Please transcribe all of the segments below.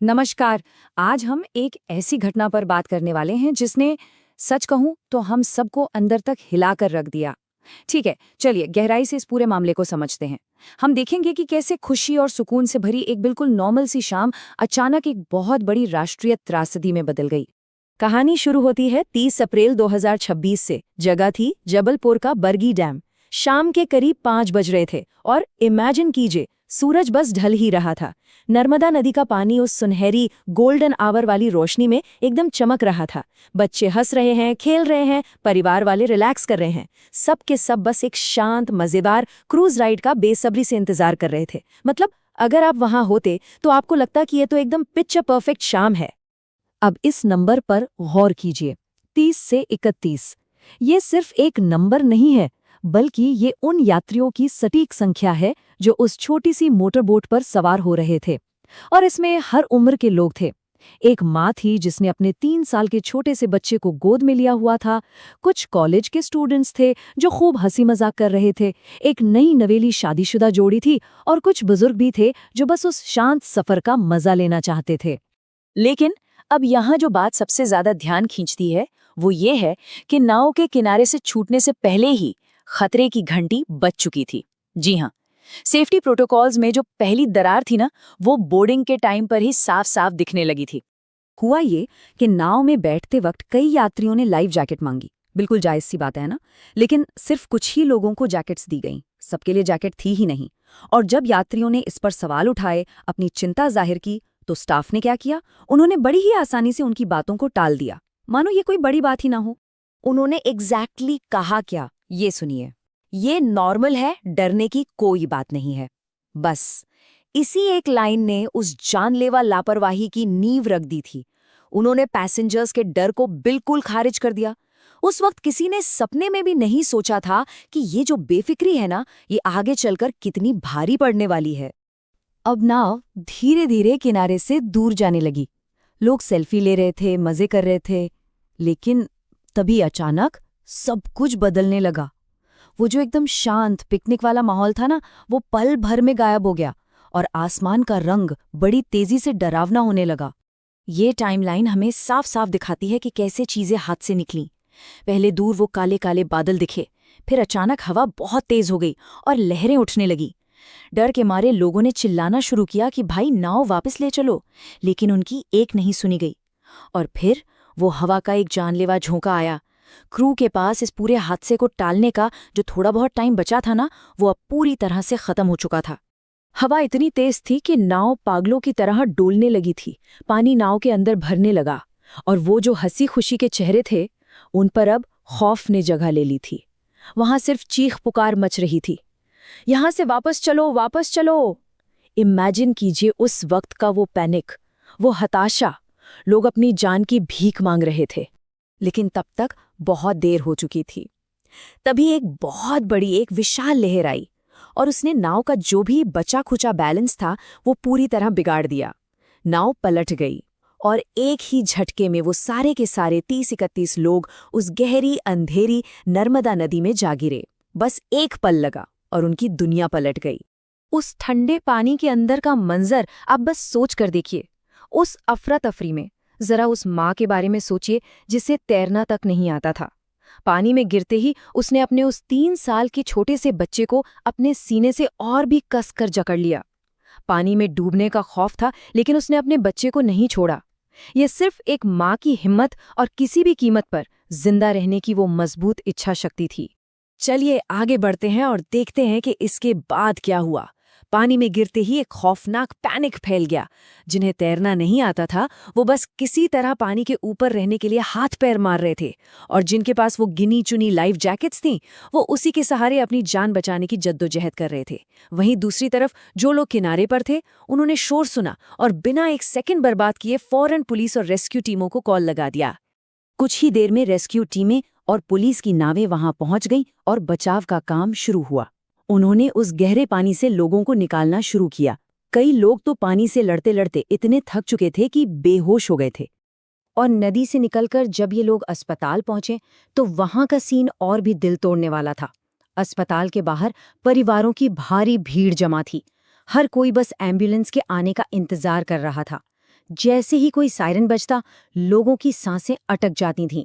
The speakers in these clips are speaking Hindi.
नमस्कार। आज हम एक ऐसी घटना पर बात करने वाले हैं जिसने सच कहूं तो हम सबको अंदर तक हिलाकर रख दिया। ठीक है, चलिए गहराई से इस पूरे मामले को समझते हैं। हम देखेंगे कि कैसे खुशी और सुकून से भरी एक बिल्कुल नॉर्मल सी शाम अचानक एक बहुत बड़ी राष्ट्रीय त्रासदी में बदल गई। कहानी शुरू होती है 30 अप्रैल 2026 से। जगह थी जबलपुर का बरगी डैम। शाम के करीब 5 बज रहे थे और इमेजिन कीजिए, सूरज बस ढल ही रहा था। नर्मदा नदी का पानी उस सुनहरी गोल्डन आवर वाली रोशनी में एकदम चमक रहा था। बच्चे हंस रहे हैं, खेल रहे हैं, परिवार वाले रिलैक्स कर रहे हैं। सब के सब बस एक शांत मजेदार क्रूज राइड का बेसब्री से इंतजार कर रहे थे। मतलब अगर आप वहां होते तो आपको लगता कि ये तो एकदम पिक्चर परफेक्ट शाम है। अब इस नंबर पर गौर कीजिए, 30 से 31। ये सिर्फ एक नंबर नहीं है, बल्कि ये उन यात्रियों की सटीक संख्या है जो उस छोटी सी मोटरबोट पर सवार हो रहे थे। और इसमें हर उम्र के लोग थे। एक माँ थी जिसने अपने 3 साल के छोटे से बच्चे को गोद में लिया हुआ था। कुछ कॉलेज के स्टूडेंट्स थे जो खूब हंसी मजाक कर रहे थे। एक नई नवेली शादीशुदा जोड़ी थी और कुछ बुजुर्ग भी थे जो बस उस शांत सफर का मजा लेना चाहते थे। लेकिन अब यहाँ जो बात सबसे ज्यादा ध्यान खींचती है वो ये है कि नाव के किनारे से छूटने से पहले ही खतरे की घंटी बज चुकी थी। जी हाँ, सेफ्टी प्रोटोकॉल्स में जो पहली दरार थी ना, वो बोर्डिंग के टाइम पर ही साफ साफ दिखने लगी थी। हुआ ये कि नाव में बैठते वक्त कई यात्रियों ने लाइफ जैकेट मांगी। बिल्कुल जायज सी बात है ना। लेकिन सिर्फ कुछ ही लोगों को जैकेट्स दी गईं। सबके लिए जैकेट थी ही नहीं। और जब यात्रियों ने इस पर सवाल उठाए, अपनी चिंता जाहिर की, तो स्टाफ ने क्या किया? उन्होंने बड़ी ही आसानी से उनकी बातों को टाल दिया, मानो ये कोई बड़ी बात ही ना हो। उन्होंने एग्जैक्टली कहा क्या, ये सुनिए। ये नॉर्मल है, डरने की कोई बात नहीं है। बस इसी एक लाइन ने उस जानलेवा लापरवाही की नींव रख दी थी। उन्होंने पैसेंजर्स के डर को बिल्कुल खारिज कर दिया। उस वक्त किसी ने सपने में भी नहीं सोचा था कि ये जो बेफिक्री है ना, ये आगे चलकर कितनी भारी पड़ने वाली है। अब नाव धीरे धीरे किनारे से दूर जाने लगी। लोग सेल्फी ले रहे थे, मजे कर रहे थे। लेकिन तभी अचानक सब कुछ बदलने लगा। वो जो एकदम शांत पिकनिक वाला माहौल था ना, वो पल भर में गायब हो गया और आसमान का रंग बड़ी तेजी से डरावना होने लगा। ये टाइमलाइन हमें साफ साफ दिखाती है कि कैसे चीजें हाथ से निकलीं। पहले दूर वो काले काले बादल दिखे, फिर अचानक हवा बहुत तेज हो गई और लहरें उठने लगी। डर के मारे लोगों ने चिल्लाना शुरू किया कि भाई नाव वापस ले चलो, लेकिन उनकी एक नहीं सुनी गई। और फिर वो हवा का एक जानलेवा झोंका आया। क्रू के पास इस पूरे हादसे को टालने का जो थोड़ा बहुत टाइम बचा था ना, वो अब पूरी तरह से खत्म हो चुका था। हवा इतनी तेज थी कि नाव पागलों की तरह डोलने लगी थी। पानी नाव के अंदर भरने लगा और वो जो हंसी खुशी के चेहरे थे, उन पर अब खौफ ने जगह ले ली थी। वहां सिर्फ चीख पुकार मच रही थी, यहां से वापस चलो, वापस चलो। इमेजिन कीजिए उस वक्त का वो पैनिक, वो हताशा। लोग अपनी जान की भीख मांग रहे थे। लेकिन तब तक बहुत देर हो चुकी थी। तभी एक बहुत बड़ी, एक विशाल लहर आई और उसने नाव का जो भी बचा खुचा बैलेंस था वो पूरी तरह बिगाड़ दिया। नाव पलट गई और एक ही झटके में वो सारे के सारे 30-31 लोग उस गहरी अंधेरी नर्मदा नदी में जा गिरे। बस एक पल लगा और उनकी दुनिया पलट गई। उस ठंडे पानी के अंदर का मंजर आप बस सोच कर देखिए। उस अफरा तफरी में जरा उस माँ के बारे में सोचिए जिसे तैरना तक नहीं आता था। पानी में गिरते ही उसने अपने उस 3 साल के छोटे से बच्चे को अपने सीने से और भी कसकर जकड़ लिया। पानी में डूबने का खौफ था, लेकिन उसने अपने बच्चे को नहीं छोड़ा। यह सिर्फ एक माँ की हिम्मत और किसी भी कीमत पर जिंदा रहने की वो मजबूत इच्छा शक्ति थी। चलिए आगे बढ़ते हैं और देखते हैं कि इसके बाद क्या हुआ। पानी में गिरते ही एक खौफनाक पैनिक फैल गया। जिन्हें तैरना नहीं आता था वो बस किसी तरह पानी के ऊपर रहने के लिए हाथ पैर मार रहे थे, और जिनके पास वो गिनी चुनी लाइफ जैकेट्स थीं वो उसी के सहारे अपनी जान बचाने की जद्दोजहद कर रहे थे। वहीं दूसरी तरफ जो लोग किनारे पर थे, उन्होंने शोर सुना और बिना एक सेकंड बर्बाद किए फौरन पुलिस और रेस्क्यू टीमों को कॉल लगा दिया। कुछ ही देर में रेस्क्यू टीमें और पुलिस की नावें वहां पहुंच गईं और बचाव का काम शुरू हुआ। उन्होंने उस गहरे पानी से लोगों को निकालना शुरू किया। कई लोग तो पानी से लड़ते लड़ते इतने थक चुके थे कि बेहोश हो गए थे। और नदी से निकलकर जब ये लोग अस्पताल पहुंचे तो वहां का सीन और भी दिल तोड़ने वाला था। अस्पताल के बाहर परिवारों की भारी भीड़ जमा थी। हर कोई बस एम्बुलेंस के आने का इंतजार कर रहा था। जैसे ही कोई सायरन बजता, लोगों की सांसें अटक जाती थीं।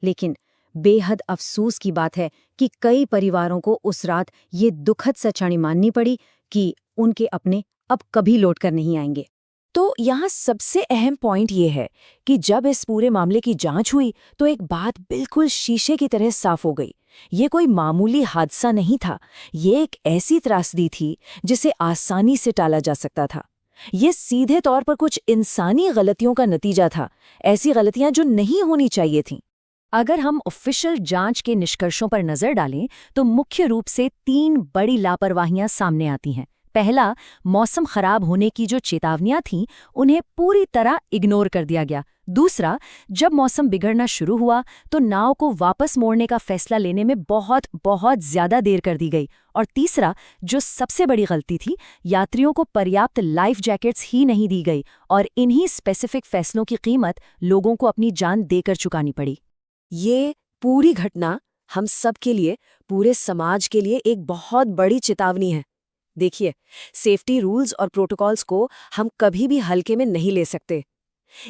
लेकिन बेहद अफसोस की बात है कि कई परिवारों को उस रात ये दुखद सच्चाई माननी पड़ी कि उनके अपने अब कभी लौट कर नहीं आएंगे। तो यहाँ सबसे अहम पॉइंट ये है कि जब इस पूरे मामले की जांच हुई तो एक बात बिल्कुल शीशे की तरह साफ हो गई। ये कोई मामूली हादसा नहीं था, ये एक ऐसी त्रासदी थी जिसे आसानी से टाला जा सकता था। ये सीधे तौर पर कुछ इंसानी गलतियों का नतीजा था, ऐसी गलतियां जो नहीं होनी चाहिए थीं। अगर हम ऑफिशियल जांच के निष्कर्षों पर नजर डालें तो मुख्य रूप से 3 बड़ी लापरवाहियां सामने आती हैं। पहला, मौसम खराब होने की जो चेतावनियां थीं उन्हें पूरी तरह इग्नोर कर दिया गया। दूसरा, जब मौसम बिगड़ना शुरू हुआ तो नाव को वापस मोड़ने का फैसला लेने में बहुत ज्यादा देर कर दी गई। और तीसरा, जो सबसे बड़ी गलती थी, यात्रियों को पर्याप्त लाइफ जैकेट्स ही नहीं दी गई और इन्हीं स्पेसिफिक फैसलों की कीमत लोगों को अपनी जान देकर चुकानी पड़ी। ये पूरी घटना हम सब के लिए, पूरे समाज के लिए एक बहुत बड़ी चेतावनी है। देखिए, सेफ्टी रूल्स और प्रोटोकॉल्स को हम कभी भी हल्के में नहीं ले सकते।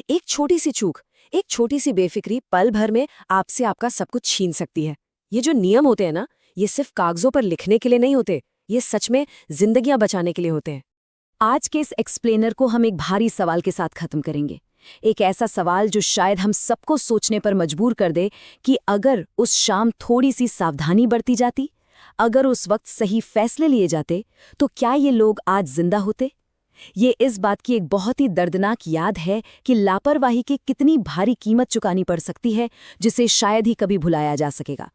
एक छोटी सी चूक, एक छोटी सी बेफिक्री पल भर में आपसे आपका सब कुछ छीन सकती है। ये जो नियम होते हैं ना, ये सिर्फ कागजों पर लिखने के लिए नहीं होते, ये सच में जिंदगियां बचाने के लिए होते हैं। आज के इस एक्सप्लेनर को हम एक भारी सवाल के साथ खत्म करेंगे। एक ऐसा सवाल जो शायद हम सबको सोचने पर मजबूर कर दे कि अगर उस शाम थोड़ी सी सावधानी बरती जाती, अगर उस वक्त सही फैसले लिए जाते, तो क्या ये लोग आज जिंदा होते? ये इस बात की एक बहुत ही दर्दनाक याद है कि लापरवाही की कितनी भारी कीमत चुकानी पड़ सकती है, जिसे शायद ही कभी भुलाया जा सकेगा।